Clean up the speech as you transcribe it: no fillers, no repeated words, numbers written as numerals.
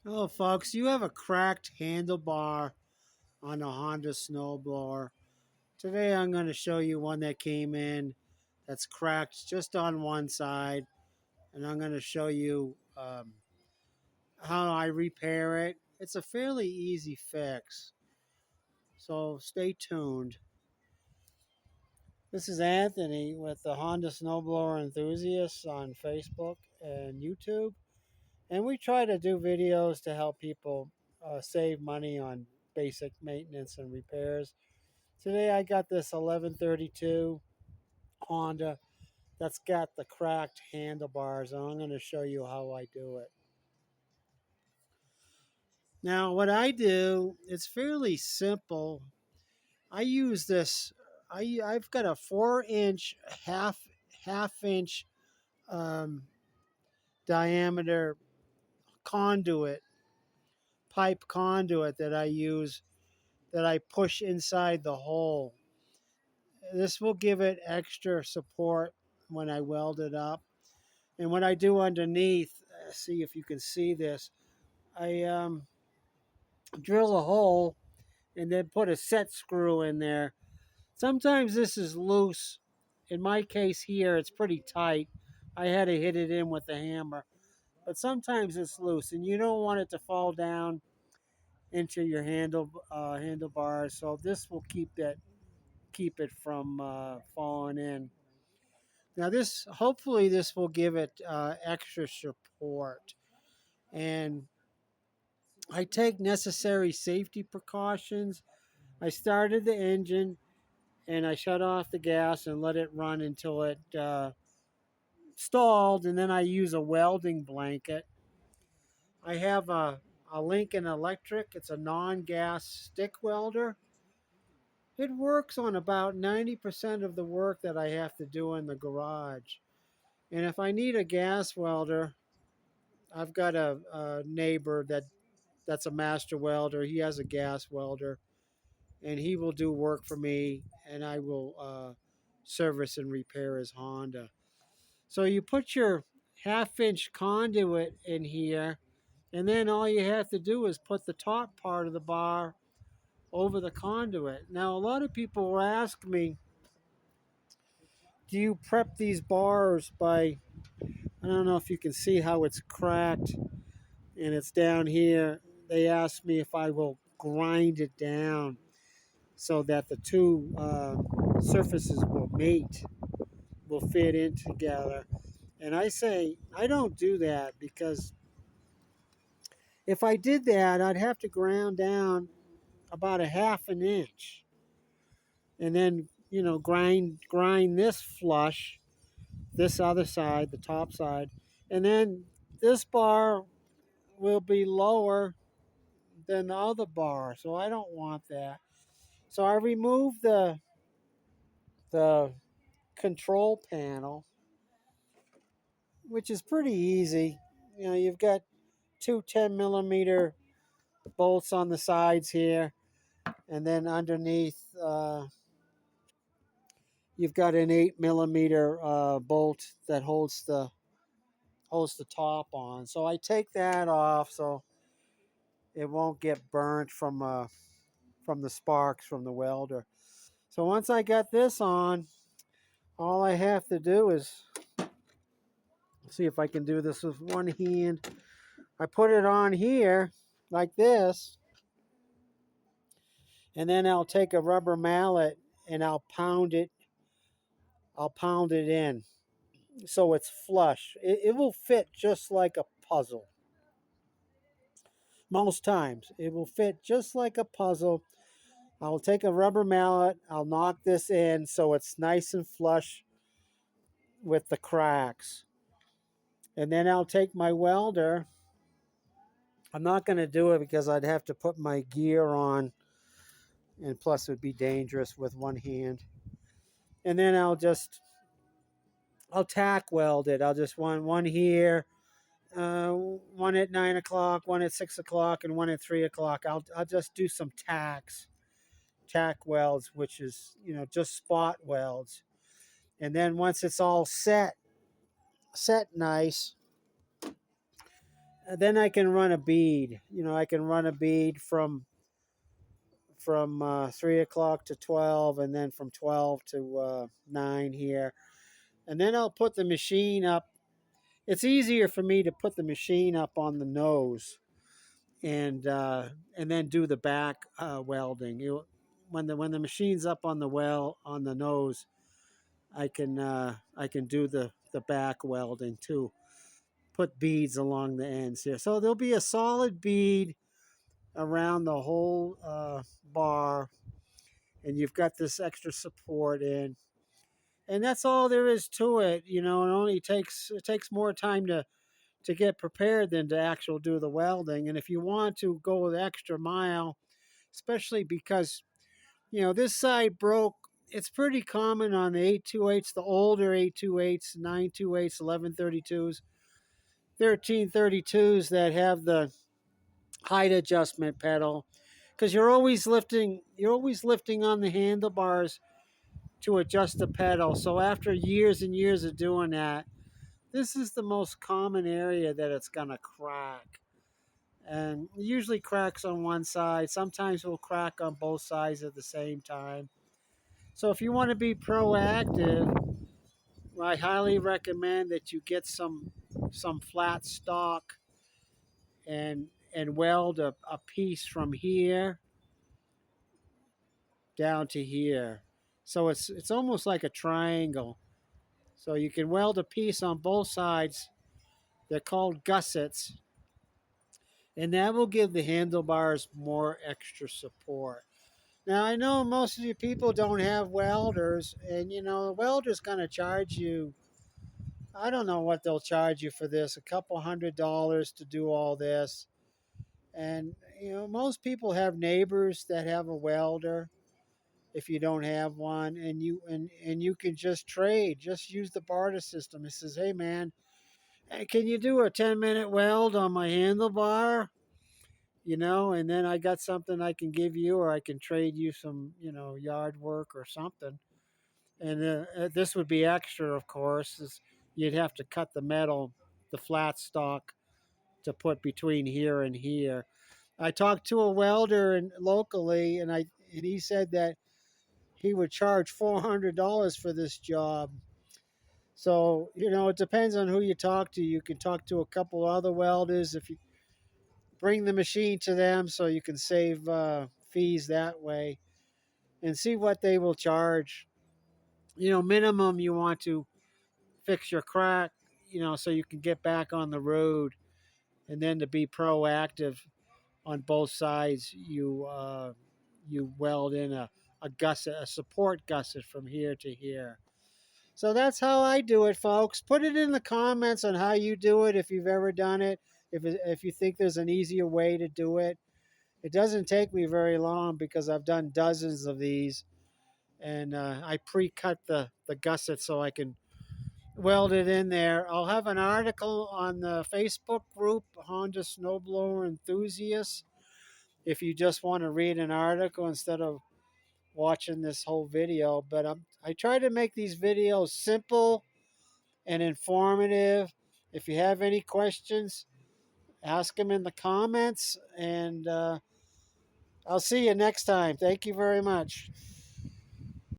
Hello folks, you have a cracked handlebar on a Honda Snowblower. Today I'm going to show you one that came in that's cracked just on one side, and I'm going to show you how I repair it. It's a fairly easy fix, so stay tuned. This is Anthony with the Honda Snowblower Enthusiasts on Facebook and YouTube, and we try to do videos to help people save money on basic maintenance and repairs. Today I got this 1132 Honda that's got the cracked handlebars, and I'm going to show you how I do it. Now, what I do, it's fairly simple. I use this. I've got a 4-inch half inch um, diameter conduit, pipe conduit that I use, that I push inside the hole. This will give it extra support when I weld it up. And what I do underneath, see if you can see this, I drill a hole and then put a set screw in there. Sometimes this is loose. In my case here, it's pretty tight. I had to hit it in with the hammer. But sometimes it's loose, and you don't want it to fall down into your handlebars. So this will keep it from falling in. Now this, hopefully, this will give it extra support. And I take necessary safety precautions. I started the engine and I shut off the gas and let it run until it stalled, and then I use a welding blanket. I have a Lincoln Electric. It's a non-gas stick welder. It works on about 90% of the work that I have to do in the garage. And if I need a gas welder, I've got a neighbor that's a master welder. He has a gas welder, and he will do work for me, and I will service and repair his Honda. So you put your half-inch conduit in here, and then all you have to do is put the top part of the bar over the conduit. Now, a lot of people will ask me, do you prep these bars by, I don't know if you can see how it's cracked and it's down here. They ask me if I will grind it down so that the two surfaces will mate, will fit in together. And I say, I don't do that, because if I did that, I'd have to ground down about a half an inch, and then grind this flush, this other side, the top side, and then this bar will be lower than the other bar. So I don't want that. So I remove the control panel, which is pretty easy. You've got two 10 millimeter bolts on the sides here, and then underneath you've got an 8 millimeter bolt that holds the top on. So I take that off so it won't get burnt from the sparks from the welder. So once I got this on, all I have to do is see if I can do this with one hand. I put it on here like this, and then I'll take a rubber mallet and I'll pound it. I'll pound it in so it's flush. It will fit just like a puzzle. Most times it will fit just like a puzzle. I'll take a rubber mallet, I'll knock this in so it's nice and flush with the cracks. And then I'll take my welder. I'm not going to do it because I'd have to put my gear on, and plus it would be dangerous with one hand. And then I'll tack weld it. I'll just want one here, one at 9 o'clock, one at 6 o'clock, and one at 3 o'clock. I'll just do some tack welds, which is just spot welds. And then once it's all set nice, Then I can run a bead. I can run a bead from 3 o'clock to 12, and then from 12 to 9 here. And then I'll put the machine up. It's easier for me to put the machine up on the nose and then do the back welding. When the machine's up on the nose, I can do the back welding too. Put beads along the ends here, so there'll be a solid bead around the whole bar, and you've got this extra support in, and that's all there is to it. It takes more time to get prepared than to actually do the welding. And if you want to go the extra mile, especially because this side broke. It's pretty common on the 828s, the older 828s, 928s, 1132s, 1332s that have the height adjustment pedal, because you're always lifting on the handlebars to adjust the pedal. So after years and years of doing that, this is the most common area that it's going to crack. And it usually cracks on one side. Sometimes it will crack on both sides at the same time. So if you want to be proactive, I highly recommend that you get some flat stock and weld a piece from here down to here. So it's almost like a triangle. So you can weld a piece on both sides. They're called gussets, and that will give the handlebars more extra support. Now I know most of you people don't have welders, and the welder's gonna charge you. I don't know what they'll charge you for this, a couple $100 to do all this. And most people have neighbors that have a welder. If you don't have one, and you can just trade, just use the barter system. It says, hey man, can you do a 10-minute weld on my handlebar? And then I got something I can give you, or I can trade you some, yard work or something. And this would be extra, of course, is you'd have to cut the metal, the flat stock, to put between here and here. I talked to a welder locally, and he said that he would charge $400 for this job. So it depends on who you talk to. You can talk to a couple other welders if you bring the machine to them, so you can save fees that way, and see what they will charge. Minimum you want to fix your crack, so you can get back on the road, and then to be proactive on both sides, you weld in a gusset, a support gusset from here to here. So that's how I do it, folks. Put it in the comments on how you do it, if you've ever done it, if you think there's an easier way to do it. It doesn't take me very long because I've done dozens of these, and I pre-cut the gusset so I can weld it in there. I'll have an article on the Facebook group, Honda Snowblower Enthusiasts, if you just want to read an article instead of watching this whole video. But I try to make these videos simple and informative. If you have any questions, ask them in the comments, and I'll see you next time. Thank you very much.